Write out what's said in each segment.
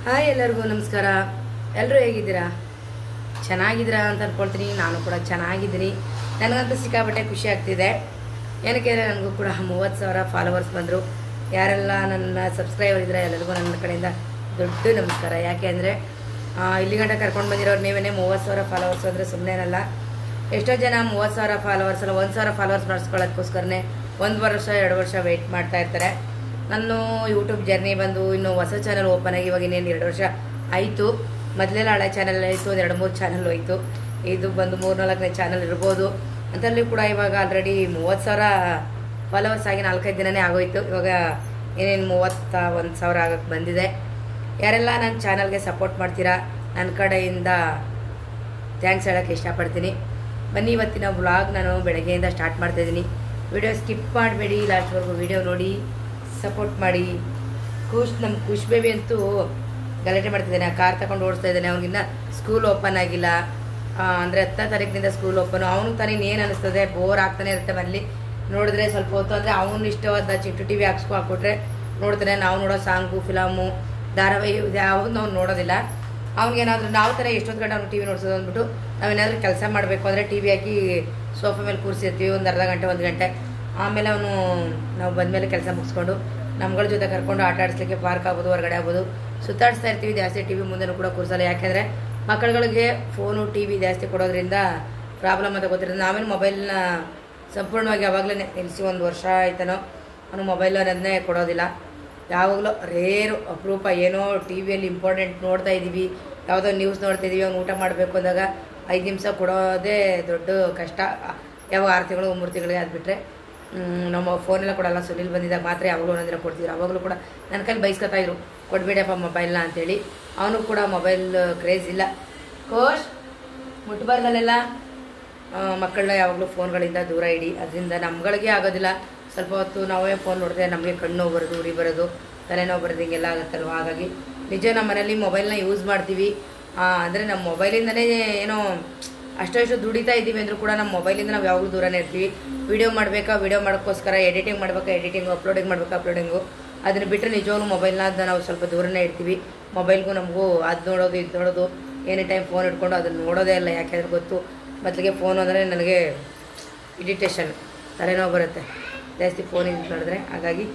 Hi ಎಲ್ಲರಿಗೂ ನಮಸ್ಕಾರ. ಎಲ್ಲರೂ ಹೇಗಿದ್ದೀರಾ? ಚೆನ್ನಾಗಿದ್ದೀರಾ ಅಂತ ಅಂದ್ಕೊಳ್ತೀನಿ. ನಾನು ಕೂಡ ಚೆನ್ನಾಗಿದ್ದೀನಿ. ನನಗಂತೂ ಸಿಕ್ಕಾಪಟ್ಟೆ ಖುಷಿ ಆಗ್ತಿದೆ. ಏನಕ್ಕೆ ನನಗೂ ಕೂಡ 30,000 ಫಾಲೋವರ್ಸ್ ಬಂದರು. ಯಾರೆಲ್ಲ ನನ್ನ ಸಬ್ಸ್ಕ್ರೈಬರ್ ಇದ್ದಾರೆ ಎಲ್ಲರಿಗೂ ನನ್ನ ಕಡೆಯಿಂದ ದೊಡ್ಡ ನಮಸ್ಕಾರ. ಯಾಕೆ ಅಂದರೆ ಇಲ್ಲಿ ಗಂಟ ಕರ್ಕೊಂಡು ಬಂದಿರೋರು ನೀವೇ 30,000 ಫಾಲೋವರ್ಸ್ ಅಂದರೆ ಸುಮ್ಮನೆನಲ್ಲ. ಎಷ್ಟೋ ಜನ 30,000 ಫಾಲೋವರ್ಸ್ ಅಲ್ಲ 1,000 ಫಾಲೋವರ್ಸ್ ಮಾಡಿಸ್ಕೊಳ್ಳೋದಕ್ಕೋಸ್ಕರನೇ 1 ವರ್ಷ 2 ವರ್ಷ ವೆಯ್ಟ್ ಮಾಡ್ತಾ ಇರ್ತಾರೆ. ನಾನು ಯೂಟ್ಯೂಬ್ ಜರ್ನಿ ಬಂದು ಇನ್ನು ಹೊಸ ಚಾನಲ್ ಓಪನ್ ಆಗಿ ಇವಾಗ ಇನ್ನೇನು 2 ವರ್ಷ ಆಯಿತು. ಮೊದಲೆಲ್ಲ ಹಳೆ ಚಾನಲ್ ಆಯಿತು, 2-3 ಚಾನಲ್ ಹೋಯಿತು. ಇದು ಬಂದು 3-4ನೇ ಚಾನಲ್ ಇರ್ಬೋದು. ಅದರಲ್ಲಿ ಕೂಡ ಇವಾಗ ಆಲ್ರೆಡಿ 30,000 ಫಾಲೋವರ್ಸ್ ಆಗಿ 4-5 ದಿನವೇ ಆಗೋಯ್ತು. ಇವಾಗ ಏನೇನು 31,000 ಆಗಕ್ಕೆ ಬಂದಿದೆ. ಯಾರೆಲ್ಲ ನನ್ನ ಚಾನಲ್ಗೆ ಸಪೋರ್ಟ್ ಮಾಡ್ತೀರಾ ನನ್ನ ಕಡೆಯಿಂದ ಥ್ಯಾಂಕ್ಸ್ ಹೇಳೋಕ್ಕೆ ಇಷ್ಟಪಡ್ತೀನಿ. ಬನ್ನಿ, ಇವತ್ತಿನ ವ್ಲಾಗ್ ನಾನು ಬೆಳಗ್ಗೆಯಿಂದ ಸ್ಟಾರ್ಟ್ ಮಾಡ್ತಾಯಿದ್ದೀನಿ. ವಿಡಿಯೋ ಸ್ಕಿಪ್ ಮಾಡಬೇಡಿ, ಲಾಸ್ಟ್ವರೆಗೂ ವಿಡಿಯೋ ನೋಡಿ ಸಪೋರ್ಟ್ ಮಾಡಿ. ನಮ್ಮ ಖುಷ್ ಬೇಬಿ ಅಂತೂ ಗಲಾಟೆ ಮಾಡ್ತಿದ್ದಾನೆ. ಕಾರ್ ತಗೊಂಡು ಓಡಿಸ್ತಾ ಇದ್ದಾನೆ. ಅವ್ನಿಗಿನ್ನ ಸ್ಕೂಲ್ ಓಪನ್ ಆಗಿಲ್ಲ. ಅಂದರೆ 10ನೇ ತಾರೀಕಿನಿಂದ ಸ್ಕೂಲ್ ಓಪನು. ಅವನು ತಾನೇ ಏನು ಅನ್ನಿಸ್ತದೆ, ಬೋರ್ ಆಗ್ತಾನೆ ಇರುತ್ತೆ. ಮನೇಲಿ ನೋಡಿದ್ರೆ ಸ್ವಲ್ಪ ಹೊತ್ತು ಅಂದರೆ ಅವನು ಇಷ್ಟವಾದ ಚಿಟ್ಟು ಟಿ ವಿ ಹಾಕ್ಸ್ಕೊಟ್ರೆ ನೋಡ್ತಾನೆ. ನಾವು ನೋಡೋ ಸಾಂಗು, ಫಿಲಮು, ಧಾರಾವಾಹಿ ಯಾವುದು ಅವ್ನು ನೋಡೋದಿಲ್ಲ. ಅವ್ನಿಗೇನಾದರೂ ನಾವು ಥರ ಎಷ್ಟೊತ್ತು ಗಂಟೆ ಅವ್ನು ಟಿ ವಿ ನೋಡ್ಸೋದು ಅಂದ್ಬಿಟ್ಟು ನಾವೇನಾದರೂ ಕೆಲಸ ಮಾಡಬೇಕು ಅಂದರೆ ಟಿ ವಿ ಹಾಕಿ ಸೋಫಾ ಮೇಲೆ ಕೂರಿಸಿರ್ತೀವಿ ಒಂದು ಅರ್ಧ ಗಂಟೆ 1 ಗಂಟೆ. ಆಮೇಲೆ ಅವನು ನಾವು ಬಂದಮೇಲೆ ಕೆಲಸ ಮುಗಿಸ್ಕೊಂಡು ನಮ್ಗಳ ಜೊತೆ ಕರ್ಕೊಂಡು ಆಟ ಆಡಿಸ್ಲಿಕ್ಕೆ ಪಾರ್ಕ್ ಆಗ್ಬೋದು, ಹೊರಗಡೆ ಆಗ್ಬೋದು ಸುತ್ತಾಡಿಸ್ತಾ ಇರ್ತೀವಿ. ಜಾಸ್ತಿ ಟಿ ವಿ ಮುಂದೆನೂ ಕೂಡ ಕೂರಿಸಲ್ಲ. ಯಾಕೆಂದರೆ ಮಕ್ಕಳುಗಳಿಗೆ ಫೋನು ಟಿ ವಿ ಜಾಸ್ತಿ ಕೊಡೋದ್ರಿಂದ ಪ್ರಾಬ್ಲಮ್ ಅಂತ ಗೊತ್ತಿರೋದು. ನಾವೇನು ಮೊಬೈಲ್ನ ಸಂಪೂರ್ಣವಾಗಿ ಯಾವಾಗಲೇ ನಿಲ್ಲಿಸಿ 1 ವರ್ಷ ಆಯ್ತಾನೋ ಅವನು ಮೊಬೈಲ್ ಅನ್ನೋದನ್ನೇ ಕೊಡೋದಿಲ್ಲ. ಯಾವಾಗಲೂ ರೇರು ಅಪರೂಪ ಏನೋ ಟಿ ವಿಯಲ್ಲಿ ಇಂಪಾರ್ಟೆಂಟ್ ನೋಡ್ತಾ ಇದ್ದೀವಿ, ಯಾವುದೋ ನ್ಯೂಸ್ ನೋಡ್ತಾ ಇದ್ದೀವಿ, ಅವ್ನು ಊಟ ಮಾಡಬೇಕು ಅಂದಾಗ 5 ನಿಮಿಷ ಕೊಡೋದೇ ದೊಡ್ಡ ಕಷ್ಟ. ಯಾವಾಗ 6 ತಿಂಗಳು 3 ತಿಂಗಳಿಗೆ ಅದ್ಬಿಟ್ರೆ ನಮ್ಮ ಫೋನೆಲ್ಲ ಕೊಡಲ್ಲ. ಸುನಿಲ್ ಬಂದಿದ್ದಾಗ ಮಾತ್ರ ಯಾವಾಗಲೂ ಒಂದೊಂದಿನ ಕೊಡ್ತಿದ್ರು. ಅವಾಗಲೂ ಕೂಡ ನನ್ನ ಕೈಲಿ ಬೈಸ್ಕೊತಾ ಇದ್ರು, ಕೊಡಬೇಡಪ್ಪ ಮೊಬೈಲ್ನ ಅಂತೇಳಿ. ಅವನು ಕೂಡ ಮೊಬೈಲ್ ಕ್ರೇಜ್ ಇಲ್ಲ. ಕೋಶ್ ಮುಟ್ಬಾರ್ದಲ್ಲೆಲ್ಲ ಮಕ್ಕಳನ್ನ ಯಾವಾಗಲೂ ಫೋನ್ಗಳಿಂದ ದೂರ ಇಡಿ. ಅದರಿಂದ ನಮ್ಗಳಿಗೆ ಆಗೋದಿಲ್ಲ. ಸ್ವಲ್ಪ ಹೊತ್ತು ನಾವೇ ಫೋನ್ ನೋಡಿದ್ರೆ ನಮಗೆ ಕಣ್ಣು ನೋವು ಬರೋದು, ಉರಿ ಬರೋದು, ತಲೆನೋವು ಬರೋದು, ಹಿಂಗೆಲ್ಲ ಆಗುತ್ತಲ್ವ. ಹಾಗಾಗಿ ನಿಜ ನಮ್ಮ ಮನೇಲಿ ಮೊಬೈಲ್ನ ಯೂಸ್ ಮಾಡ್ತೀವಿ. ಅಂದರೆ ನಮ್ಮ ಮೊಬೈಲಿಂದನೇ ಏನೋ ಅಷ್ಟು ದುಡಿತಾ ಇದ್ದೀವಿ ಅಂದರೂ ಕೂಡ ನಮ್ಮ ಮೊಬೈಲಿಂದ ನಾವು ಯಾವಾಗಲೂ ದೂರನೇ ಇರ್ತೀವಿ. ವೀಡಿಯೋ ಮಾಡಬೇಕಾ, ವೀಡಿಯೋ ಮಾಡೋಕ್ಕೋಸ್ಕರ ಎಡಿಟಿಂಗ್ ಮಾಡಬೇಕಾ, ಎಡಿಟಿಂಗು, ಅಪ್ಲೋಡಿಂಗ್ ಮಾಡಬೇಕಾ, ಅಪ್ಲೋಡಿಂಗು. ಅದನ್ನು ಬಿಟ್ಟರೆ ನಿಜವಾಗ್ಲೂ ಮೊಬೈಲ್ನ ನಾವು ಸ್ವಲ್ಪ ದೂರನೇ ಇಡ್ತೀವಿ. ಮೊಬೈಲ್ಗೂ ನಮಗೂ ಅದು ನೋಡೋದು ಇದು ನೋಡೋದು, ಎನಿ ಟೈಮ್ ಫೋನ್ ಇಟ್ಕೊಂಡು ಅದನ್ನು ನೋಡೋದೇ ಇಲ್ಲ. ಯಾಕೆಂದರೆ ಗೊತ್ತು, ಮೊದಲಿಗೆ ಫೋನ್ ಅಂದರೆ ನನಗೆ ಇರಿಟೇಷನ್, ತಲೆನೋವು ಬರುತ್ತೆ ಜಾಸ್ತಿ ಫೋನ್ ಇದು ನೋಡಿದ್ರೆ. ಹಾಗಾಗಿ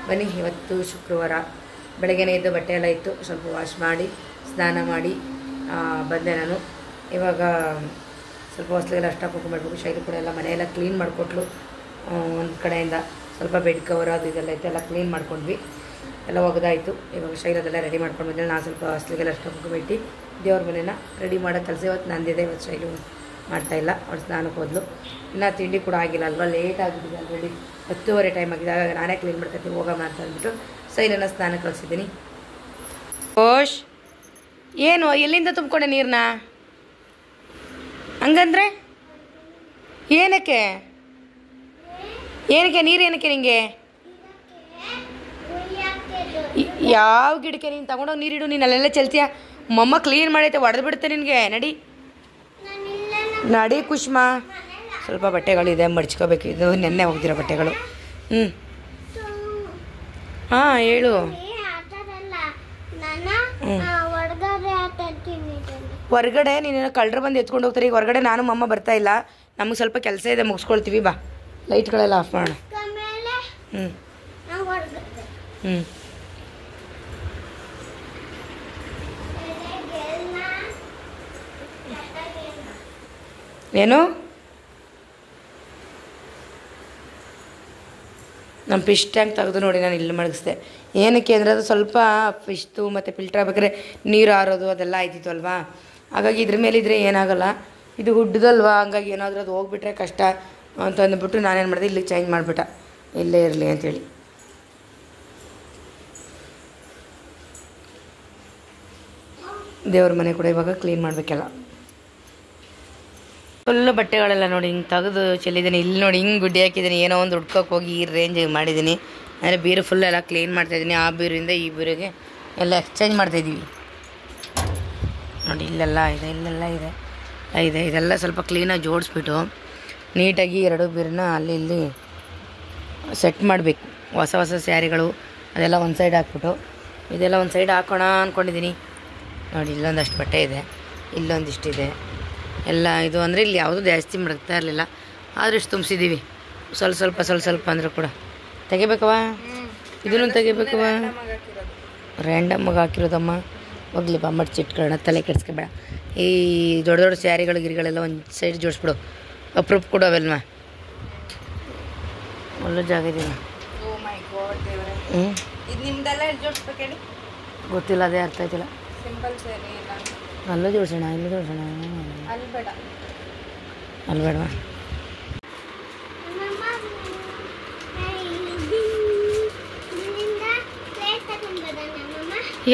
ಬನ್ನಿ, ಇವತ್ತು ಶುಕ್ರವಾರ ಬೆಳಗ್ಗೆನೇ ಇದ್ದು ಬಟ್ಟೆ ಎಲ್ಲ ಇತ್ತು, ಸ್ವಲ್ಪ ವಾಶ್ ಮಾಡಿ ಸ್ನಾನ ಮಾಡಿ ಬಂದೆ ನಾನು. ಇವಾಗ ಸ್ವಲ್ಪ ಹೊಸ್ಲಿಗೆಲ್ಲ ಅಷ್ಟಪಕ್ಕ ಮಾಡಬೇಕು. ಶೈಲಿ ಕೂಡ ಎಲ್ಲ ಮನೆಯೆಲ್ಲ ಕ್ಲೀನ್ ಮಾಡಿಕೊಟ್ಲು. ಒಂದು ಕಡೆಯಿಂದ ಸ್ವಲ್ಪ ಬೆಡ್ ಕವರ್ ಅದು ಇದೆಲ್ಲ ಇತ್ತು, ಎಲ್ಲ ಕ್ಲೀನ್ ಮಾಡ್ಕೊಂಡ್ವಿ, ಎಲ್ಲ ಒಗೆದಾಯಿತು. ಇವಾಗ ಶೈಲದೆಲ್ಲ ರೆಡಿ ಮಾಡ್ಕೊಂಡು ಬಂದರೆ ನಾನು ಸ್ವಲ್ಪ ಹೊಸ್ಲಿಗೆಲ್ಲ ಅಷ್ಟಪಕ್ಕ ಬಿಟ್ಟು ದೇವ್ರ ಮನೇನ ರೆಡಿ ಮಾಡೋ ಕೆಲಸ ಇವತ್ತು ನಂದಿದೆ. ಇವತ್ತು ಶೈಲು ಮಾಡ್ತಾಯಿಲ್ಲ, ಅವ್ರು ಸ್ನಾನಕ್ಕೆ ಹೋದ್ಲು. ಇನ್ನೂ ತಿಂಡಿ ಕೂಡ ಆಗಿಲ್ಲ ಅಲ್ವಾ, ಲೇಟ್ ಆಗಿಬಿಟ್ಟಿದೆ ಆಲ್ರೆಡಿ 10:30 ಟೈಮ್ ಆಗಿದೆ. ಆಗ ನಾನೇ ಕ್ಲೀನ್ ಮಾಡ್ಕೊತೀನಿ, ಹೋಗೋಣ ಅಂತ ಅಂದ್ಬಿಟ್ಟು ಶೈಲನ್ನ ಸ್ನಾನ ಕಳಿಸಿದ್ದೀನಿ. ಓಶ್ ಏನು ಎಲ್ಲಿಂದ ತುಂಬಿಕೊಂಡೆ ನೀರನ್ನ? ಹಂಗಂದ್ರೆ ಏನಕ್ಕೆ ನೀರು ಏನಕ್ಕೆ ನಿಂಗೆ? ಯಾವ ಗಿಡಕ್ಕೆ ನೀನು ತಗೊಂಡೋಗಿ ನೀರಿಡು. ನೀನು ಅಲ್ಲೆಲ್ಲ ಚೆಲ್ತೀಯ. ಮಮ್ಮ ಕ್ಲೀನ್ ಮಾಡೈತೆ, ಹೊಡೆದು ಬಿಡುತ್ತೆ ನಿನಗೆ. ನಡಿ ಕುಷ್ಮಾ. ಸ್ವಲ್ಪ ಬಟ್ಟೆಗಳಿದೆ ಮಡ್ಚ್ಕೋಬೇಕು. ಇದು ನೆನ್ನೆ ಹೋಗ್ದಿರೋ ಬಟ್ಟೆಗಳು. ಹಾಂ ಹೇಳು. ಹೊರಗಡೆ ನೀನು ಕಳ್ಳರು ಬಂದು ಎತ್ಕೊಂಡು ಹೋಗ್ತಾರೆ. ಈಗ ಹೊರಗಡೆ ನಾನು ಮಮ್ಮ ಬರ್ತಾ ಇಲ್ಲ, ನಮಗೆ ಸ್ವಲ್ಪ ಕೆಲಸ ಇದೆ, ಮುಗಿಸ್ಕೊಳ್ತೀವಿ. ಬಾ, ಲೈಟ್ಗಳೆಲ್ಲ ಆಫ್ ಮಾಡೋಣ. ಏನು ನಮ್ಮ ಫಿಶ್ ಟ್ಯಾಂಕ್ ತೆಗೆದು ನೋಡಿ ನಾನು ಇಲ್ಲಿ ಮಡಗಿಸ್ದೆ. ಏನಕ್ಕೆ ಅಂದರೆ ಅದು ಸ್ವಲ್ಪ ಫಿಶ್ದು ಮತ್ತು ಫಿಲ್ಟರ್ ಆಗ್ಬೇಕಾದ್ರೆ ನೀರು ಆರೋದು ಅದೆಲ್ಲ ಆಯ್ತಿತ್ತು ಅಲ್ವಾ. ಹಾಗಾಗಿ ಇದ್ರ ಮೇಲಿದ್ರೆ ಏನಾಗಲ್ಲ, ಇದು ಹುಡ್ದಲ್ವಾ, ಹಂಗಾಗಿ ಏನಾದರೂ ಅದು ಹೋಗ್ಬಿಟ್ರೆ ಕಷ್ಟ ಅಂತ ಅಂದ್ಬಿಟ್ಟು ನಾನೇನು ಮಾಡಿದೆ, ಇಲ್ಲಿಗೆ ಚೇಂಜ್ ಮಾಡಿಬಿಟ್ಟ, ಇಲ್ಲೇ ಇರಲಿ ಅಂಥೇಳಿ. ದೇವ್ರ ಮನೆ ಕೂಡ ಇವಾಗ ಕ್ಲೀನ್ ಮಾಡಬೇಕೆಲ್ಲ. ಫುಲ್ಲು ಬಟ್ಟೆಗಳೆಲ್ಲ ನೋಡಿ ಹಿಂಗೆ ತೆಗೆದು ಚೆಲ್ಲಿದ್ದೀನಿ. ಇಲ್ಲಿ ನೋಡಿ ಹಿಂಗೆ ಗುಡ್ಡೆ ಹಾಕಿದ್ದೀನಿ. ಏನೋ ಒಂದು ಹುಡ್ಕೋಕೆ ಹೋಗಿ ಈ ರೇಂಜ್ ಮಾಡಿದ್ದೀನಿ. ಅಂದರೆ ಬೀರು ಫುಲ್ ಎಲ್ಲ ಕ್ಲೀನ್ ಮಾಡ್ತಾಯಿದ್ದೀನಿ. ಆ ಬೀರಿಂದ ಈ ಬೀರಿಗೆ ಎಲ್ಲ ಎಕ್ಸ್ಚೇಂಜ್ ಮಾಡ್ತಾಯಿದ್ದೀವಿ ನೋಡಿ. ಇಲ್ಲೆಲ್ಲ ಇದೆ, ಇಲ್ಲೆಲ್ಲ ಇದೆ, ಇದೆಲ್ಲ ಸ್ವಲ್ಪ ಕ್ಲೀನಾಗಿ ಜೋಡಿಸ್ಬಿಟ್ಟು ನೀಟಾಗಿ 2 ಬೀರನ್ನ ಅಲ್ಲಿ ಇಲ್ಲಿ ಸೆಟ್ ಮಾಡಬೇಕು. ಹೊಸ ಸ್ಯಾರಿಗಳು ಅದೆಲ್ಲ ಒಂದು ಸೈಡ್ ಹಾಕ್ಬಿಟ್ಟು ಇದೆಲ್ಲ ಒಂದು ಸೈಡ್ ಹಾಕೋಣ ಅಂದ್ಕೊಂಡಿದ್ದೀನಿ. ನೋಡಿ ಇಲ್ಲೊಂದಷ್ಟು ಬಟ್ಟೆ ಇದೆ, ಇಲ್ಲೊಂದಿಷ್ಟಿದೆ ಎಲ್ಲ. ಇದು ಅಂದರೆ ಇಲ್ಲಿ ಯಾವುದೂ ಜಾಸ್ತಿ ಮಡಗ್ತಾ ಇರಲಿಲ್ಲ, ಆದರೂ ಇಷ್ಟು ತುಂಬಿಸಿದ್ದೀವಿ. ಸ್ವಲ್ಪ ಸ್ವಲ್ಪ ಅಂದರೂ ಕೂಡ ತೆಗಿಬೇಕವ. ಇದನ್ನು ತೆಗಿಬೇಕವ. ರ್ಯಾಂಡಮ್ಮಾಗಿ ಹಾಕಿರೋದಮ್ಮ. ಹೋಗ್ಲಿ ಬಾ, ಮಡ್ಚಿಟ್ಕೊಳ್ಳೋಣ, ತಲೆ ಕೆಡಿಸ್ಕೊಬೇಡ. ಈ ದೊಡ್ಡ ದೊಡ್ಡ ಸ್ಯಾರಿಗಳು ಗಿರಿಗಳೆಲ್ಲ ಒಂದು ಸೈಡ್ ಜೋಡಿಸ್ಬಿಡು. ಅಪ್ರೂಪ್ ಕೊಡು ಅವೆಲ್ವ. ಒಳ್ಳೆ ಜಾಗ ಇದೀನಿ. ಗೊತ್ತಿಲ್ಲ, ಅದೇ ಅರ್ಥ ಆಯ್ತಿಲ್ಲ. ಅಲ್ಲೂ ಜೋಡಿಸೋಣ, ಇಲ್ಲೂ ಜೋಡಿಸೋಣ. ಅಲ್ಲಿ ಬೇಡವಾ?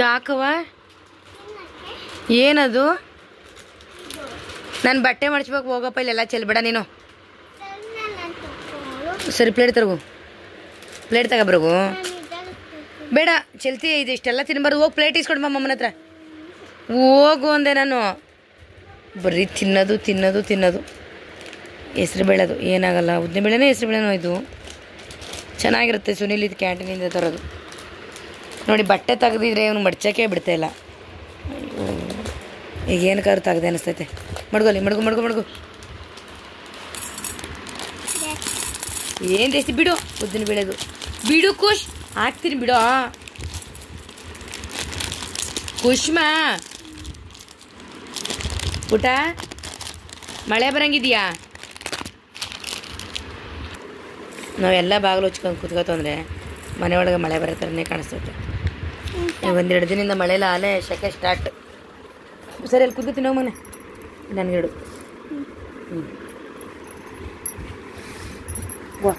ಯಾಕವ? ಏನದು? ನಾನು ಬಟ್ಟೆ ಮಡ್ಚ್ಬೇಕು, ಹೋಗಪ್ಪ. ಇಲ್ಲೆಲ್ಲ ಚೆಲ್ಬೇಡ ನೀನು. ಸರಿ, ಪ್ಲೇಟ್ ತರಗು. ಪ್ಲೇಟ್ ತಗೊಬರ್ಗು. ಬೇಡ, ಚೆಲ್ತಿ. ಇದು ಇಷ್ಟೆಲ್ಲ ತಿನ್ಬಾರ್ದು. ಹೋಗಿ ಪ್ಲೇಟ್ ಇಸ್ಕೊಡು ಮಮ್ಮನ ಹತ್ರ. ಹೋಗು ಅಂದೆ ನಾನು. ಬರೀ ತಿನ್ನೋದು. ಹೆಸ್ರು ಬೇಳೆದು ಏನಾಗಲ್ಲ. ಉದ್ದಿನ ಬೇಳೆನೇ ಹೆಸ್ರು ಬೇಳೆನೋ ಇದು. ಚೆನ್ನಾಗಿರುತ್ತೆ. ಸುನಿಲ್ ಇದು ಕ್ಯಾಂಟೀನಿಂದ ತರೋದು. ನೋಡಿ, ಬಟ್ಟೆ ತೆಗ್ದಿದ್ರೆ ಇವನು ಮಡ್ಚೋಕ್ಕೆ ಬಿಡ್ತಾಯಿಲ್ಲ. ಈಗ ಏನಕ್ಕಾದ್ರು ತೆಗ್ದೆ ಅನಿಸ್ತೈತೆ. ಮಡ್ಗು. ಏನು ಜಾಸ್ತಿ ಬಿಡು. ಉದ್ದಿನ ಬೇಳೆದು ಬಿಡು. ಖುಷ್ ಹಾಕ್ತೀನಿ ಬಿಡು. ಖುಷ್ಮಾ ಪುಟ, ಮಳೆ ಬರಂಗಿದೆಯಾ? ನಾವೆಲ್ಲ ಬಾಗಿಲು ಹಚ್ಕೊಂಡು ಕೂತ್ಕೋತಂದರೆ ಮನೆ ಒಳಗೆ ಮಳೆ ಬರೋ ಥರನೇ ಕಾಣಿಸ್ತೈತೆ. ಒಂದೆರಡು ದಿನದಿಂದ ಮಳೆಲ್ಲ ಆಲೆ ಶೆಕೆ ಸ್ಟಾರ್ಟ್. ಸರಿ, ಅಲ್ಲಿ ಕೂತ್ಕೊತೀನಿ ನಾವು ಮನೆ. ನನಗಿಡು. ವಾ,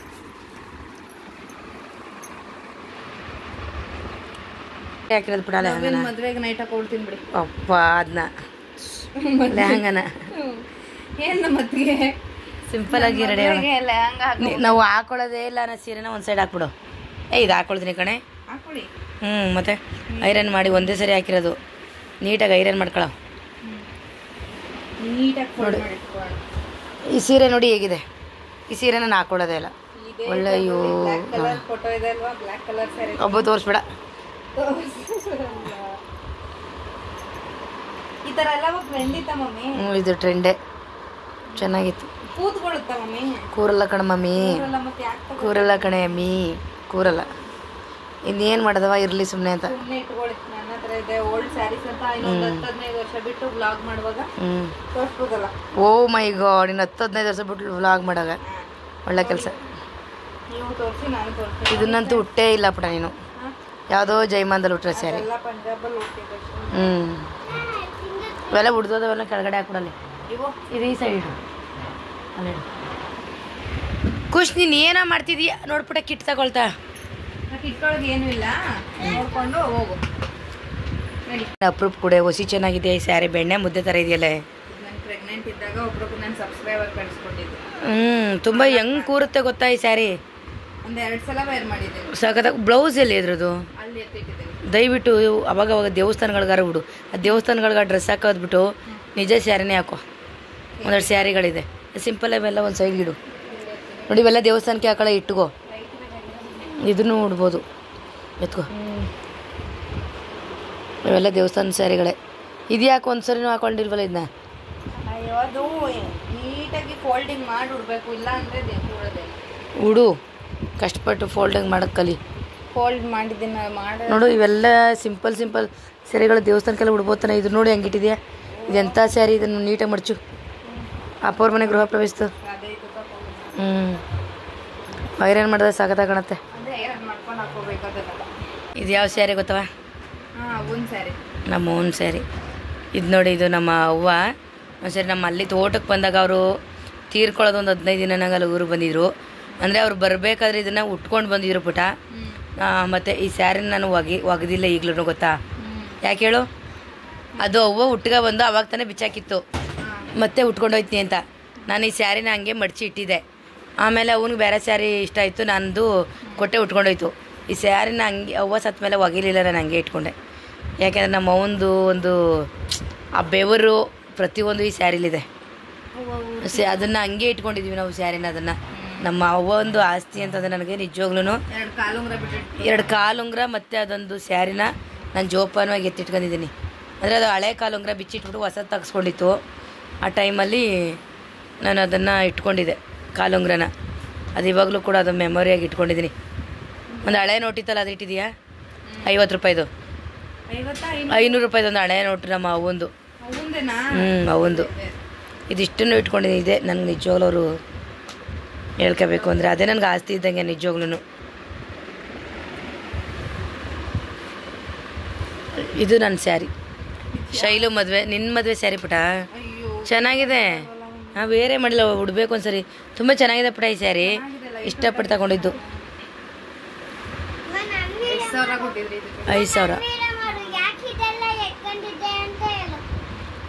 ಹಾಕಿರೋದು ಬಿಡಲ್ಲ. ಮದುವೆಗೆ ನೈಟ್ ಹಾಕೊಳ್ತೀನಿ ಬಿಡಿ. ಅಪ್ಪ ಅದನ್ನ ಲೆಹಂಗನ ಏನು ಮತ್ತಿಗೆ ಸಿಂಪಲ್ ಆಗಿ ರೆಡಿ. ನಾವು ಹಾಕೊಳ್ಳೋದೇ ಇಲ್ಲ. ನಾ ಸೀರೆನ ಒಂದು ಸೈಡ್ ಹಾಕ್ಬಿಡು. ಇದು ಹಾಕೊಳ್ತೀನಿ ಕಣೆ. ಮತ್ತೆ ಐರನ್ ಮಾಡಿ ಒಂದೇ ಸರಿ ಹಾಕಿರೋದು. ನೀಟಾಗಿ ಐರನ್ ಮಾಡ್ಕೊಳ್ಳೋ. ನೋಡಿ, ಈ ಸೀರೆ ನೋಡಿ ಹೇಗಿದೆ. ಈ ಸೀರೆ ನಾನು ಹಾಕೊಳ್ಳೋದೇ ಇಲ್ಲ. ಒಳ್ಳೆ ಒಬ್ಬ ತೋರಿಸ್ಬೇಡ. ಇದು ಟ್ರೆಂಡೇ. ಚೆನ್ನಾಗಿತ್ತು. ಕೂರಲ್ಲ ಕಣ ಮಮ್ಮಿ, ಕೂರಲ್ಲ ಕಣೆ ಅಮ್ಮಿ, ಕೂರಲ್ಲ. ಇನ್ನೇನು ಮಾಡೋದವ, ಇರಲಿ ಸುಮ್ಮನೆ ಅಂತ. ಓ ಮೈ ಗಾಡ್, ಇನ್ನು 10-15 ವರ್ಷ ಬಿಟ್ಟು ವ್ಲಾಗ್ ಮಾಡಾಗ ಒಳ್ಳೆ ಕೆಲಸ. ಇದನ್ನಂತೂ ಹುಟ್ಟೇ ಇಲ್ಲ ಪುಟ ನೀನು. ಯಾವುದೋ ಜೈಮಾನ್ದಲ್ಲಿ ಹುಟ್ಟರೆ ಸ್ಯಾರಿ. ಇವೆಲ್ಲ ಹುಡ್ದೋದವೆಲ್ಲ ಕೆಳಗಡೆ ಹಾಕ್ಬಿಡಲ್ಲಿ. ಇದು ಈ ಸೈಡ್ ಅಲ್ಲೇ. ಖುಷ್, ನೀನು ಏನೋ ಮಾಡ್ತಿದೀಯ ನೋಡ್ಬಿಟ್ಟ. ಕಿಟ್ ತಗೊಳ್ತಾ. ಕಿಟ್ಕೊಳ್ಳೋದು ಏನೂ ಇಲ್ಲ, ನೋಡ್ಕೊಂಡು ಹೋಗು. ಅಪ್ರೂಪ್ ಕೂಡ ಹೊಸಿ ಚೆನ್ನಾಗಿದೆ ಈ ಸ್ಯಾರಿ. ಬೆಣ್ಣೆ ಮುದ್ದೆ ಥರ ಇದೆಯಲ್ಲ. ನಾನು ಪ್ರೆಗ್ನೆಂಟ್ ಇದ್ದಾಗ ಒಬ್ರು ನನ್ನ ಸಬ್ಸ್ಕ್ರೈಬರ್ ಕಳಿಸ್ಕೊಟ್ಟಿದ್ದು. ತುಂಬ ಹೆಂಗೆ ಕೂರುತ್ತೆ ಗೊತ್ತಾ ಈ ಸ್ಯಾರಿ. ಒಂದು 2 ಸಲ ವೇರ್ ಮಾಡಿದ್ದೀನಿ. ಸಖತ್ತಾಗಿ. ಬ್ಲೌಸ್ ಎಲ್ಲಿ ಇದ್ರದ್ದು? ಅಲ್ಲಿ ಎತ್ತಿಟ್ಟಿದ್ದೀನಿ. ದಯವಿಟ್ಟು ಅವಾಗ ದೇವಸ್ಥಾನಗಳಿಗಾರ ಬಿಡು. ಆ ದೇವಸ್ಥಾನಗಳಿಗೆ ಡ್ರೆಸ್ ಹಾಕೋದ್ಬಿಟ್ಟು ನಿಜ ಸ್ಯಾರಿನೇ ಹಾಕೋ. ಒಂದೆರಡು ಸ್ಯಾರಿಗಳಿದೆ ಸಿಂಪಲ್. ಅವೆಲ್ಲ ಒಂದು ಸೈಡ್ ಇಡು. ನೋಡಿ, ಇವೆಲ್ಲ ದೇವಸ್ಥಾನಕ್ಕೆ ಹಾಕೊಳ್ಳೋ ಇಟ್ಕೋ. ಇದನ್ನು ಉಡ್ಬೋದು. ಎತ್ಕೋ. ಇವೆಲ್ಲ ದೇವಸ್ಥಾನ ಸ್ಯಾರಿಗಳೇ. ಇದು ಯಾಕೆ ಒಂದು ಸರಿನೂ ಹಾಕೊಂಡಿಲ್ವಲ್ಲ ಇದನ್ನ? ಅದು ನೀಟಾಗಿ ಫೋಲ್ಡಿಂಗ್ ಮಾಡಿ ಉಡ್ಬೇಕು, ಇಲ್ಲ ಅಂದರೆ ಉಡು. ಕಷ್ಟಪಟ್ಟು ಫೋಲ್ಡಿಂಗ್ ಮಾಡೋಕ್ಕೆ ಕಲಿ. ಫೋಲ್ಡ್ ಮಾಡಿದ್ದೀನಿ ನೋಡು. ಇವೆಲ್ಲ ಸಿಂಪಲ್ ಸ್ಯಾರಿಗಳು ದೇವಸ್ಥಾನಕ್ಕೆಲ್ಲ ಉಡ್ಬೋತಾನೆ. ಇದು ನೋಡಿ ಹೆಂಗಿಟ್ಟಿದೆಯಾ. ಇದೆಂಥ ಸ್ಯಾರಿ. ಇದನ್ನು ನೀಟಾಗಿ ಮಡಚು. ಅಪ್ಪವ್ರ ಮನೆ ಗೃಹ ಪ್ರವೇಶಿಸ್ತು. ಐರನ್ ಮಾಡಿದ್ರೆ ಸಾಕತ್ತ ಕಾಣುತ್ತೆ. ಇದು ಯಾವ ಸ್ಯಾರಿ ಗೊತ್ತವ? ನಮ್ಮ ಓನ್ ಸ್ಯಾರಿ. ಇದು ನೋಡಿ, ಇದು ನಮ್ಮ ಅವ್ವ ಒಂದ್ಸರಿ ನಮ್ಮ ಅಲ್ಲಿ ತೋಟಕ್ಕೆ ಬಂದಾಗ ಅವರು ತೀರ್ಕೊಳ್ಳೋದು ಒಂದು 15 ದಿನ ನಂಗಲ್ಲಿ ಊರಿಗೆ ಬಂದಿದ್ರು. ಅಂದರೆ ಅವ್ರು ಬರಬೇಕಾದ್ರೆ ಇದನ್ನು ಉಟ್ಕೊಂಡು ಬಂದಿದ್ರು ಪುಟ. ಮತ್ತು ಈ ಸ್ಯಾರಿನ ನಾನು ಒಗೆದಿಲ್ಲ ಈಗಲೂ. ಗೊತ್ತಾ ಯಾಕೆ ಹೇಳು? ಅದು ಅವ್ವ ಉಟ್ಗ ಬಂದು ಅವಾಗ ತಾನೇ ಬಿಚ್ಚಾಕಿತ್ತು, ಮತ್ತೆ ಉಟ್ಕೊಂಡೋಯ್ತೀನಿ ಅಂತ. ನಾನು ಈ ಸ್ಯಾರಿನ ಹಂಗೆ ಮಡಚಿ ಇಟ್ಟಿದ್ದೆ. ಆಮೇಲೆ ಅವ್ನಿಗೆ ಬೇರೆ ಸ್ಯಾರಿ ಇಷ್ಟ ಆಯಿತು, ನಂದು ಕೊಟ್ಟೆ ಉಟ್ಕೊಂಡೋಯ್ತು. ಈ ಸ್ಯಾರಿನ ಹಂಗೆ ಅವ್ವ ಸತ್ತ ಮೇಲೆ ಒಗಿಲಿಲ್ಲ, ನಾನು ಹಂಗೆ ಇಟ್ಕೊಂಡೆ. ಯಾಕೆಂದರೆ ನಮ್ಮ ಅವಂದು ಒಂದು ಆ ಬೆವರು ಪ್ರತಿಯೊಂದು ಈ ಸ್ಯಾರಿಲಿದೆ. ಅದನ್ನು ಹಂಗೆ ಇಟ್ಕೊಂಡಿದ್ವಿ ನಾವು ಸ್ಯಾರಿನ. ಅದನ್ನು ನಮ್ಮ ಅವ್ವ ಒಂದು ಆಸ್ತಿ ಅಂತಂದರೆ ನನಗೆ ನಿಜವಾಗ್ಲೂ 2 ಕಾಲುಂಗ್ರ ಮತ್ತು ಅದೊಂದು ಸ್ಯಾರಿನ ನಾನು ಜೋಪಾನವಾಗಿ ಎತ್ತಿಟ್ಕೊಂಡಿದ್ದೀನಿ. ಅಂದರೆ ಅದು ಹಳೆ ಕಾಲು ಉಂಗುರ ಬಿಚ್ಚಿಟ್ಬಿಟ್ಟು ಹೊಸದು ತೆಗೆಸ್ಕೊಂಡಿತ್ತು. ಆ ಟೈಮಲ್ಲಿ ನಾನು ಅದನ್ನು ಇಟ್ಕೊಂಡಿದ್ದೆ ಕಾಲುಂಗ್ರನ. ಅದು ಇವಾಗಲೂ ಕೂಡ ಅದು ಮೆಮೊರಿಯಾಗಿ ಇಟ್ಕೊಂಡಿದ್ದೀನಿ. ಒಂದು ಹಳೆ ನೋಟ್ ಇತ್ತಲ್ಲ, ಅದು ಇಟ್ಟಿದೆಯಾ? 50 ರೂಪಾಯಿದು, 500 ರೂಪಾಯಿದು ಒಂದು ಹಳೆ ನೋಟು ನಮ್ಮ ಅವಂದು. ಅವಂದು ಇದಿಷ್ಟನ್ನು ಇಟ್ಕೊಂಡಿದ್ದೀನಿ. ಇದೆ ನನಗೆ ನಿಜವಾಗ್ಲೂ ಅವರು ಹೇಳ್ಕೋಬೇಕು ಅಂದರೆ ಅದೇ ನನಗೆ ಆಸ್ತಿ ಇದ್ದಂಗೆ ನಿಜವಾಗ್ಲೂ. ಇದು ನನ್ನ ಸ್ಯಾರಿ, ಶೈಲು ಮದುವೆ. ನಿನ್ನ ಮದುವೆ ಸ್ಯಾರಿ ಪುಟ ಚೆನ್ನಾಗಿದೆ. ಹಾಂ, ಬೇರೆ ಮಾಡಿಲ್ಲ, ಉಡ್ಬೇಕು ಒಂದ್ಸರಿ. ತುಂಬ ಚೆನ್ನಾಗಿದೆ ಪುಟ ಈ ಸ್ಯಾರಿ. ಇಷ್ಟಪಟ್ಟು ತಗೊಂಡಿದ್ದು 5,000.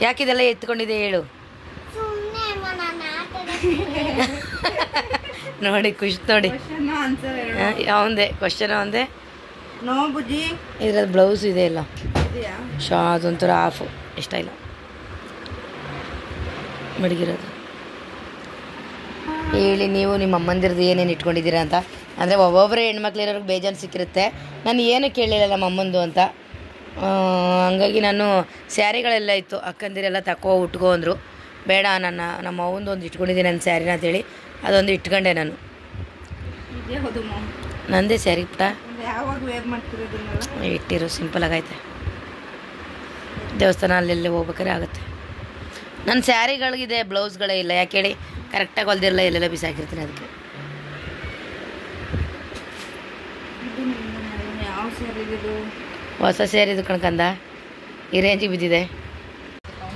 ಯಾಕಿದೆಲ್ಲ ಎತ್ಕೊಂಡಿದೆ ಹೇಳು. ನೋಡಿ ಖುಷಿ ನೋಡಿ. ಅವಂದೇ ಕ್ವಶನ್, ಅವಂದೇ. ಇದ್ರದ್ದು ಬ್ಲೌಸ್ ಇದೆ ಇಲ್ಲ, ಅದೊಂಥರ ಹಾಫು, ಇಷ್ಟ ಇಲ್ಲ ಮಡಗಿರೋದು. ಹೇಳಿ ನೀವು ನಿಮ್ಮ ಅಮ್ಮಂದಿರದು ಏನೇನು ಇಟ್ಕೊಂಡಿದ್ದೀರಾ ಅಂತ. ಅಂದರೆ ಒಬ್ಬೊಬ್ಬರೇ ಹೆಣ್ಮಕ್ಳಿರೋರಿಗೆ ಬೇಜಾರು ಸಿಕ್ಕಿರುತ್ತೆ. ನಾನು ಏನು ಕೇಳಿಲ್ಲ ನಮ್ಮ ಅಮ್ಮಂದು ಅಂತ. ಹಂಗಾಗಿ ನಾನು ಸ್ಯಾರಿಗಳೆಲ್ಲ ಇತ್ತು, ಅಕ್ಕಂದಿರೆಲ್ಲ ತಕೋ ಉಟ್ಕೋ ಅಂದರು. ಬೇಡ, ನಮ್ಮ ಅವ್ವಂದು ಒಂದು ಇಟ್ಕೊಂಡಿದ್ದೀನಿ ನನ್ನ ಸ್ಯಾರಿನ ಅಂತೇಳಿ ಅದೊಂದು ಇಟ್ಕೊಂಡೆ ನಾನು. ನಂದೇ ಸ್ಯಾರಿ ಪುಟ ಇಟ್ಟಿರು, ಸಿಂಪಲ್ ಆಗೈತೆ. ದೇವಸ್ಥಾನ ಅಲ್ಲೆಲ್ಲ ಹೋಗ್ಬೇಕಾದ್ರೆ ಆಗುತ್ತೆ. ನನ್ನ ಸ್ಯಾರಿಗಳಿಗಿದೆ, ಬ್ಲೌಸ್ಗಳೇ ಇಲ್ಲ. ಯಾಕೆ ಹೇಳಿ, ಕರೆಕ್ಟಾಗಿ ಹೊಲ್ದಿರಲ್ಲ, ಎಲ್ಲೆಲ್ಲ ಬಿಸಾಕಿರ್ತೀನಿ. ಅದಕ್ಕೆ ಹೊಸ ಸ್ಯಾರಿದು ಕಣ್ಕಂದ, ಈ ರೇಂಜಿಗೆ ಬಿದ್ದಿದೆ.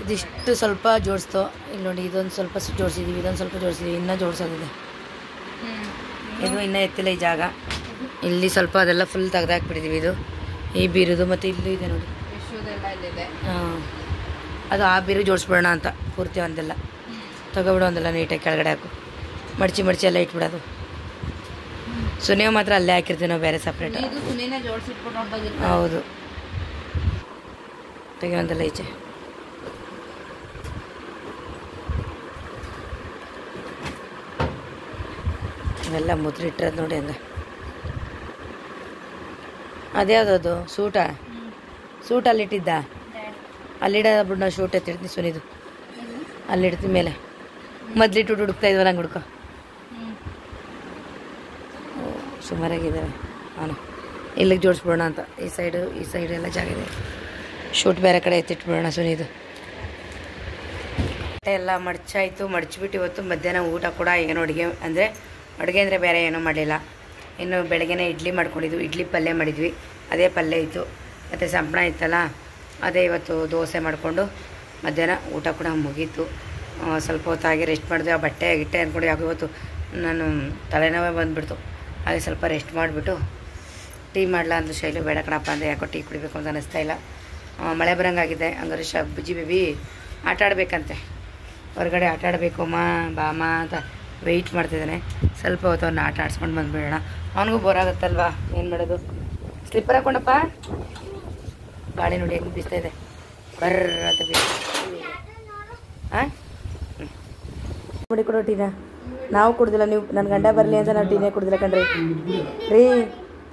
ಇದಿಷ್ಟು ಸ್ವಲ್ಪ ಜೋಡಿಸ್ತೋ. ಇಲ್ಲಿ ನೋಡಿ, ಇದೊಂದು ಸ್ವಲ್ಪ ಜೋಡಿಸಿದ್ದೀವಿ, ಇದೊಂದು ಸ್ವಲ್ಪ ಜೋಡಿಸಿದ್ದೀವಿ, ಇನ್ನೂ ಜೋಡಿಸೋದಿದೆ. ಇದು ಇನ್ನೂ ಎತ್ತಿಲ್ಲ ಈ ಜಾಗ. ಇಲ್ಲಿ ಸ್ವಲ್ಪ ಅದೆಲ್ಲ ಫುಲ್ ತೆಗ್ದಾಕ್ಬಿಟ್ಟಿದ್ದೀವಿ. ಇದು ಈ ಬೀರುದು ಮತ್ತು ಇಲ್ಲೂ ಇದೆ ನೋಡಿ. ಹಾಂ, ಅದು ಆ ಬೀರು ಜೋಡಿಸ್ಬಿಡೋಣ ಅಂತ. ಪೂರ್ತಿ ಒಂದೆಲ್ಲ ತಗೊಬಿಡೋ, ಒಂದೆಲ್ಲ ನೀಟಾಗಿ ಕೆಳಗಡೆ ಹಾಕು, ಮಡ್ಚಿ ಎಲ್ಲ ಇಟ್ಬಿಡೋದು. ಸುನಿಯೋ ಮಾತ್ರ ಅಲ್ಲೇ ಹಾಕಿರ್ತೀವಿ ನಾವು, ಬೇರೆ ಸಪ್ರೇಟ್. ಹೌದು, ತೆಗಿಯೋದೆಲ್ಲ ಈಚೆ. ಇವೆಲ್ಲ ಮುದ್ರೆ ಇಟ್ಟಿರೋದು ನೋಡಿ ಹಂಗೆ. ಅದ್ಯಾವುದದು ಸೂಟ ಅಲ್ಲಿಟ್ಟಿದ್ದ? ಅಲ್ಲಿಡೋದು ಬಿಡು, ನಾವು ಶೂಟ್ ಎತ್ತಿಡ್ತೀನಿ ಸುನಿದು. ಅಲ್ಲಿಡ್ತೀನಿ ಮೇಲೆ. ಮೊದಲಿಟ್ಟು ಹುಡುಕ್ತಾ ಇದ್ವಲ್ಲ, ಹಂಗೆ ಹುಡ್ಕೋ. ಸುಮಾರಾಗಿದ್ದಾವೆ. ಅವನು ಇಲ್ಲಿಗೆ ಜೋಡಿಸ್ಬಿಡೋಣ ಅಂತ. ಈ ಸೈಡು ಎಲ್ಲ ಜಾಗ ಇದೆ. ಶೂಟ್ ಬೇರೆ ಕಡೆ ಎತ್ತಿಟ್ಬಿಡೋಣ ಸುನಿದು. ಎಲ್ಲ ಮಡ್ಚಾಯಿತು. ಮಡ್ಚಿಬಿಟ್ಟು ಇವತ್ತು ಮಧ್ಯಾಹ್ನ ಊಟ ಕೂಡ ಏನು ಅಡುಗೆ ಅಂದರೆ ಬೇರೆ ಏನೂ ಮಾಡಲಿಲ್ಲ. ಇನ್ನು ಬೆಳಗ್ಗೆನೇ ಇಡ್ಲಿ ಮಾಡ್ಕೊಂಡಿದ್ವಿ, ಇಡ್ಲಿ ಪಲ್ಯ ಮಾಡಿದ್ವಿ, ಅದೇ ಪಲ್ಯ ಇತ್ತು. ಮತ್ತು ಸಂಪಣ ಇತ್ತಲ್ಲ, ಅದೇ ಇವತ್ತು ದೋಸೆ ಮಾಡಿಕೊಂಡು ಮಧ್ಯಾಹ್ನ ಊಟ ಕೂಡ ಮುಗೀತು. ಸ್ವಲ್ಪ ಹೊತ್ತಾಗಿ ರೆಸ್ಟ್ ಮಾಡಿದ್ವಿ. ಆ ಬಟ್ಟೆ ಅಂದ್ಕೊಂಡು ಯಾಕೋ ಇವತ್ತು ನಾನು ತಲೆನೋವೇ ಬಂದುಬಿಡ್ತು. ಹಾಗೆ ಸ್ವಲ್ಪ ರೆಸ್ಟ್ ಮಾಡಿಬಿಟ್ಟು ಟೀ ಮಾಡಲ ಅಂದು ಶೈಲು ಬೇಡ ಕಣಪ್ಪ ಅಂದರೆ ಯಾಕೋ ಟೀ ಕುಡಿಬೇಕು ಅಂತ ಅನ್ನಿಸ್ತಾ ಇಲ್ಲ. ಮಳೆ ಬರೋಂಗಾಗಿದೆ. ಹಂಗಾರೆ ಬುಜ್ಜಿ ಬೇಬಿ ಆಟ ಆಡಬೇಕಂತೆ, ಹೊರಗಡೆ ಆಟ ಆಡಬೇಕು ಬಾಮ ಅಂತ ವೆಯ್ಟ್ ಮಾಡ್ತಿದ್ದಾನೆ. ಸ್ವಲ್ಪ ಹೊತ್ತು ಅವ್ನ ಆಟ ಆಡ್ಸ್ಕೊಂಡು ಬಂದುಬಿಡೋಣ. ಅವನಿಗೂ ಬೋರ್ ಆಗುತ್ತಲ್ವಾ, ಏನು ಮಾಡೋದು. ಸ್ಲಿಪ್ಪರ್ ಹಾಕೊಂಡಪ್ಪ. ಗಾಳಿ ನೋಡಿ ಹೆಂಗೆ ಬೀಸ್ತಾ ಇದೆ, ಬರ್ರ ಅಂತ ಹಾಂ ಮಾಡಿ ಕೊಡೋ ಟೀನ. ನಾವು ಕುಡ್ದಿಲ್ಲ, ನೀವು ನನ್ನ ಗಂಡ ಬರಲಿ ಅಂತ ನಾವು ಟೀನೇ ಕುಡ್ದಿಲ್ಲ ಕಣ್ರಿ.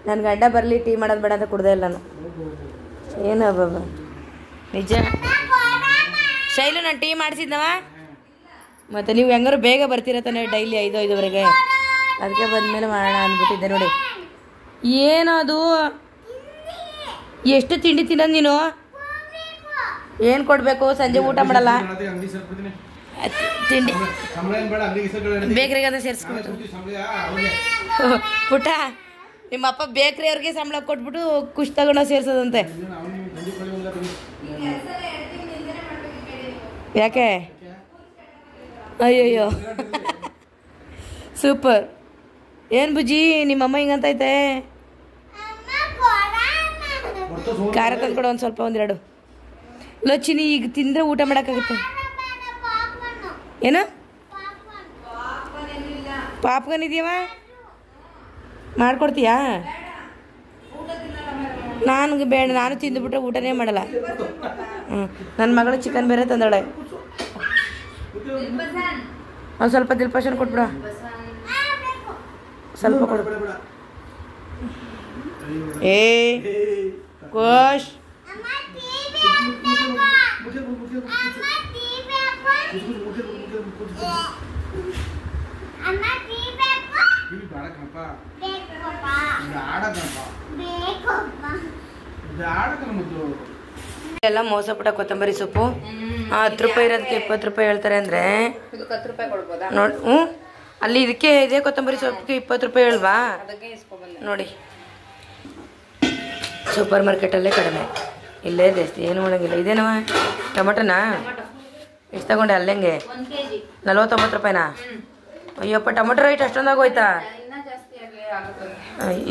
ನನ್ನ ಗಂಡ ಬರಲಿ ಟೀ ಮಾಡೋದು ಬೇಡ ಅಂತ ಕುಡ್ದೇ ಇಲ್ಲ ನಾನು. ಏನು ಬಾಬಾ ನಿಜ. ಶೈಲು ನಾನು ಟೀ ಮಾಡಿಸಿದ್ನವ. ಮತ್ತು ನೀವು ಹೆಂಗಾರು ಬೇಗ ಬರ್ತೀರತ್ತಾನೆ ಡೈಲಿ 5-5ವರೆಗೆ. ಅದಕ್ಕೆ ಬಂದಮೇಲೆ ಮಾಡೋಣ ಅಂದ್ಬಿಟ್ಟಿದ್ದೆ ನೋಡಿ. ಏನದು, ಎಷ್ಟು ತಿಂಡಿ ತಿನ್ನೋದು ನೀನು? ಏನು ಕೊಡಬೇಕು? ಸಂಜೆ ಊಟ ಮಾಡಲ್ಲ, ತಿಂಡಿ ಬೇಕ್ರಿಗೆ ಅಂತ ಸೇರಿಸ್ಕೊಂಡು. ಪುಟ್ಟ, ನಿಮ್ಮಪ್ಪ ಬೇಕ್ರಿ ಅವ್ರಿಗೆ ಸಂಬಳ ಕೊಟ್ಬಿಟ್ಟು ಖುಷಿ ತಗೊಂಡು ಸೇರಿಸೋದಂತೆ. ಯಾಕೆ? ಅಯ್ಯಯ್ಯೋ ಸೂಪರ್. ಏನು ಬುಜ್ಜಿ ನಿಮ್ಮಮ್ಮ ಹಿಂಗಂತೈತೆ? ಖಾರ ತಂದ್ಕೊಡು ಒಂದು ಸ್ವಲ್ಪ, ಒಂದೆರಡು. ಲಚ್ಚಿನಿ ಈಗ ತಿಂದರೆ ಊಟ ಮಾಡೋಕ್ಕಾಗುತ್ತೆ. ಏನು ಪಾಪ್ಕಾರ್ನ್ ಇದೆಯವ? ಮಾಡ್ಕೊಡ್ತೀಯಾ? ನನಗೆ ಬೇಡ, ನಾನು ತಿಂದುಬಿಟ್ರೆ ಊಟನೇ ಮಾಡಲ್ಲ. ನನ್ನ ಮಗಳು ಚಿಕನ್ ಬೇರೆ ತಂದಳೆ. ಒಂದು ಸ್ವಲ್ಪ ದಿಲ್ಪಶನ್ ಕೊಟ್ಬಿಡ, ಸ್ವಲ್ಪ ಕೊಡು. ಏ ಕೋಶ್ ಎಲ್ಲ ಮೋಸ ಪುಟ್ಟ ಕೊತ್ತಂಬರಿ ಸೊಪ್ಪು 10 ರೂಪಾಯಿ ಇರೋದಕ್ಕೆ 20 ರೂಪಾಯಿ ಹೇಳ್ತಾರೆ ಅಂದರೆ ನೋಡಿ. ಅಲ್ಲಿ ಇದಕ್ಕೆ ಇದೇ ಕೊತ್ತಂಬರಿ ಸೊಪ್ಪಿಗೆ 20 ರೂಪಾಯಿ ಹೇಳ್ವಾ ನೋಡಿ. ಸೂಪರ್ ಮಾರ್ಕೆಟಲ್ಲೇ ಕಡಿಮೆ, ಇಲ್ಲೇ ಜಾಸ್ತಿ, ಏನು ಮಾಡೋಂಗಿಲ್ಲ. ಇದೇನವ ಟೊಮಟೊನಾ? ಎಷ್ಟು ತಗೊಂಡೆ ಅಲ್ಲಂಗೆ? 49 ರೂಪಾಯಿನಾ? ಅಯ್ಯಪ್ಪ, ಟೊಮಟೊ ರೈಟ್ ಅಷ್ಟೊಂದಾಗೋಯ್ತಾ?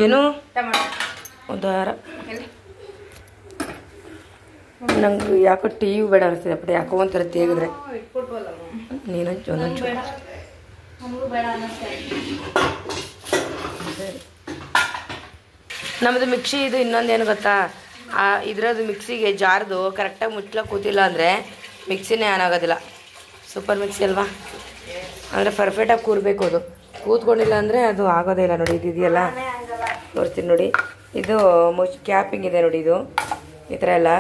ಏನು ಉದಾರ ನಂಗೆ ಯಾಕೋ ಟಿ ವಿ ಬೇಡ ಅನಿಸ್ತಿದೆ ಬಟ್ ಯಾಕೋ ಒಂಥರ ತೇಗಿದ್ರೆ ನೀನೊಂಚು ಒಂದೊಂಚು ನಮ್ಮದು ಮಿಕ್ಸಿ ಇದು ಇನ್ನೊಂದೇನು ಗೊತ್ತಾ, ಇದ್ರದ್ದು ಮಿಕ್ಸಿಗೆ ಜಾರ್ದು ಕರೆಕ್ಟಾಗಿ ಮುಚ್ಚಲ ಕೂತಿಲ್ಲ ಅಂದರೆ ಮಿಕ್ಸಿನೇ ಆನ್ ಆಗೋದಿಲ್ಲ. ಸೂಪರ್ ಮಿಕ್ಸಿ ಅಲ್ವಾ, ಅಂದರೆ ಪರ್ಫೆಕ್ಟಾಗಿ ಕೂರಬೇಕು. ಅದು ಕೂತ್ಕೊಂಡಿಲ್ಲ ಅಂದರೆ ಅದು ಆಗೋದೇ ಇಲ್ಲ. ನೋಡಿ ಇದು ಇದೆಯಲ್ಲ, ತೋರಿಸ್ತೀನಿ ನೋಡಿ. ಇದು ಕ್ಯಾಪಿಂಗ್ ಇದೆ ನೋಡಿ. ಇದು ಈ ಥರ ಎಲ್ಲ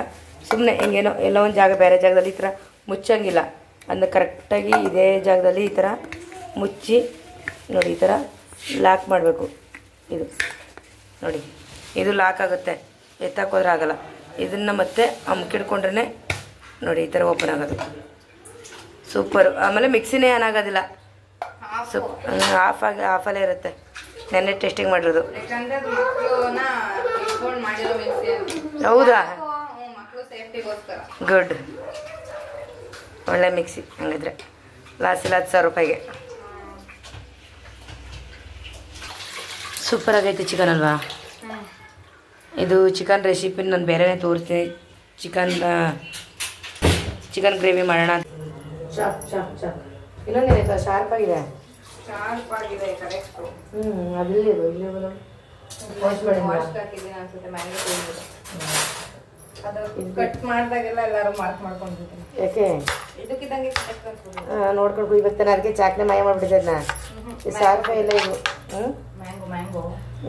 ಸುಮ್ಮನೆ ಹಿಂಗೇನೋ ಎಲ್ಲ ಒಂದು ಜಾಗ ಬೇರೆ ಜಾಗದಲ್ಲಿ ಈ ಥರ ಮುಚ್ಚಂಗಿಲ್ಲ. ಅದನ್ನ ಕರೆಕ್ಟಾಗಿ ಇದೇ ಜಾಗದಲ್ಲಿ ಈ ಥರ ಮುಚ್ಚಿ ನೋಡಿ, ಈ ಥರ ಲಾಕ್ ಮಾಡಬೇಕು. ಇದು ನೋಡಿ, ಇದು ಲಾಕ್ ಆಗುತ್ತೆ, ಎತ್ತಾಕೋದ್ರೆ ಆಗಲ್ಲ. ಇದನ್ನು ಮತ್ತೆ ಮುಕ್ಕಿಡ್ಕೊಂಡ್ರೆ ನೋಡಿ ಈ ಥರ ಓಪನ್ ಆಗೋದು. ಸೂಪರು. ಆಮೇಲೆ ಮಿಕ್ಸಿನೇ ಆನ್ ಆಗೋದಿಲ್ಲ, ಆಫಲ್ಲೇ ಇರುತ್ತೆ. ನೆನ್ನೆ ಟೆಸ್ಟಿಂಗ್ ಮಾಡಿರೋದು. ಹೌದಾ? ಗುಡ್, ಒಳ್ಳೆ ಮಿಕ್ಸಿ. ಹಂಗಿದ್ರೆ ಲಾಸ್ಟ್ ಇಲ್ಲ 10,000 ರೂಪಾಯಿಗೆ. ಸೂಪರ್ ಆಗೈತೆ ಚಿಕನ್ ಅಲ್ವಾ? ಇದು ಚಿಕನ್ ರೆಸಿಪಿ ನಾನು ಬೇರೆನೇ ತೋರಿಸ್ತೀನಿ. ಚಿಕನ್ ಗ್ರೇವಿ ಮಾಡೋಣ. ಇನ್ನೊಂದೇನಾಯ್ತು? ಶಾರ್ಪ್ ಆಗಿದೆ. ಅದಿಲ್ಲಿ ಯಾಕೆ ನೋಡ್ಕೊಂಡು ಕುಯ್ಬೇಕಾನೆ, ಅದಕ್ಕೆ ಚಾಕ್ನೆ ಮಾಯ ಮಾಡ್ಬಿಟ್ಟಿದ್ದೆ ಅದನ್ನ. ಶಾರ್ಪ್ ಇಲ್ಲ ಇದು.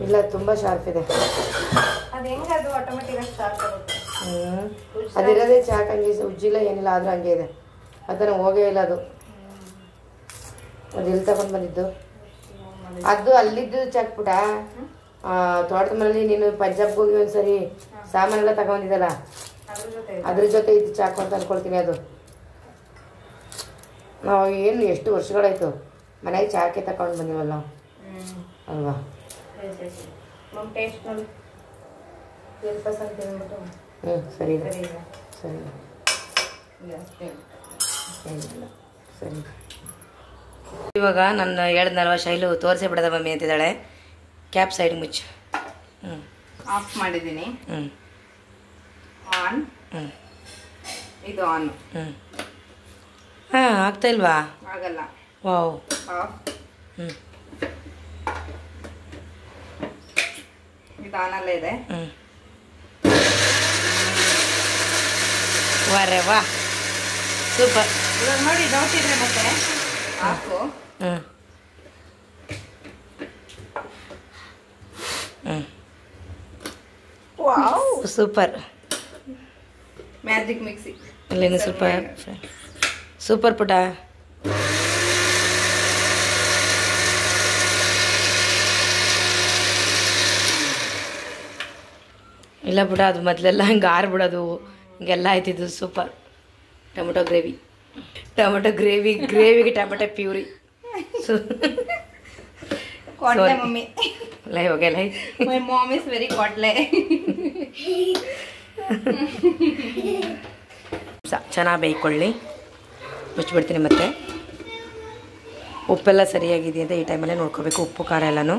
ಇಲ್ಲ, ತುಂಬ ಶಾರ್ಪ್ ಇದೆ. ಅದಿರೋದೇ ಚಾಕ್ ಹಂಗೆ ಉಜ್ಜಿಲ್ಲ ಏನಿಲ್ಲ, ಆದ್ರೂ ಹಂಗೆ ಇದೆ. ಅದನ್ನು ಹೋಗೇ ಇಲ್ಲ ಅದು. ಅದು ಎಲ್ಲಿ ತಗೊಂಡು ಬಂದಿದ್ದು? ಅದು ಅಲ್ಲಿದ್ದು ಚಾಕ್ಬಿಟ್ಟ. ತೋಟದ ಮನೇಲಿ ನೀನು ಪಂಜಾಬ್ಗೆ ಹೋಗಿ ಒಂದ್ಸರಿ ಸಾಮಾನೆಲ್ಲ ತಗೊಂಡಿದ್ದಲ್ಲ, ಅದ್ರ ಜೊತೆ ಇದು ಚಾಕು ಅಂತ ಅನ್ಕೊಳ್ತೀನಿ. ಅದು ನಾವು ಏನು ಎಷ್ಟು ವರ್ಷಗಳಾಯ್ತು ಮನೆಗೆ ಚಾಕೆ ತಗೊಂಡು ಬಂದಿವಲ್ಲ ನಾವು, ಅಲ್ವಾ? ಸರಿ ಸರಿ ಸರಿ. ಇವಾಗ ನನ್ನ ಹೇಳಿದ್ನಲ್ವ ಶೈಲು ತೋರಿಸೇ ಬಿಡದ ಮಮ್ಮಿ ಅಂತಿದ್ದಾಳೆ. ಕ್ಯಾಪ್ ಸೈಡ್ ಮುಚ್ಚು. ಆಫ್ ಮಾಡಿದ್ದೀನಿ. ಆನ್. ಇದು ಆನ್. ಹಾಂ, ಆಗ್ತಾ ಇಲ್ವಾ? ಆಗಲ್ಲ. ವಾವ್. ಆಫ್. ಇದು ಆನಲ್ಲೇ ಇದೆ. ವಾರೆ ವಾ, ಸೂಪರ್. ಇವಾಗ ನೋಡಿ, ಡೌಟ್ ಇದ್ರೆ ಮತ್ತೆ ಹಾಕು. Wow, super. Magic mixie. ಅಲ್ಲೇನು ಸ್ವಲ್ಪ ಸೂಪರ್ ಪುಟ. ಇಲ್ಲ ಬಿಡ, ಅದು ಮೊದಲೆಲ್ಲ ಹಂಗೆ ಆರ್ಬಿಡೋದು ಹಿಂಗೆಲ್ಲ ಆಯ್ತಿದ್ದು. ಸೂಪರ್. ಟೊಮೊಟೊ ಗ್ರೇವಿಗೆ ಟೊಮೊಟೊ ಪ್ಯೂರಿ. ಕೊಡ್ಲೆ ಮಮ್ಮಿ. ಲೈ ಹೋಗೆ ಲೈ. ಮೈ ಮಾಮ್ ಇಸ್ ವೆರಿ ಕೊಡ್ಲೆ. ಚೆನ್ನಾಗಿ ಬೇಯ್ಕೊಳ್ಳಿ. ಮುಚ್ಚಿಬಿಡ್ತೀನಿ. ಮತ್ತೆ ಉಪ್ಪೆಲ್ಲ ಸರಿಯಾಗಿದೆ ಅಂತ ಈ ಟೈಮಲ್ಲೇ ನೋಡ್ಕೋಬೇಕು, ಉಪ್ಪು ಖಾರ ಎಲ್ಲನೂ.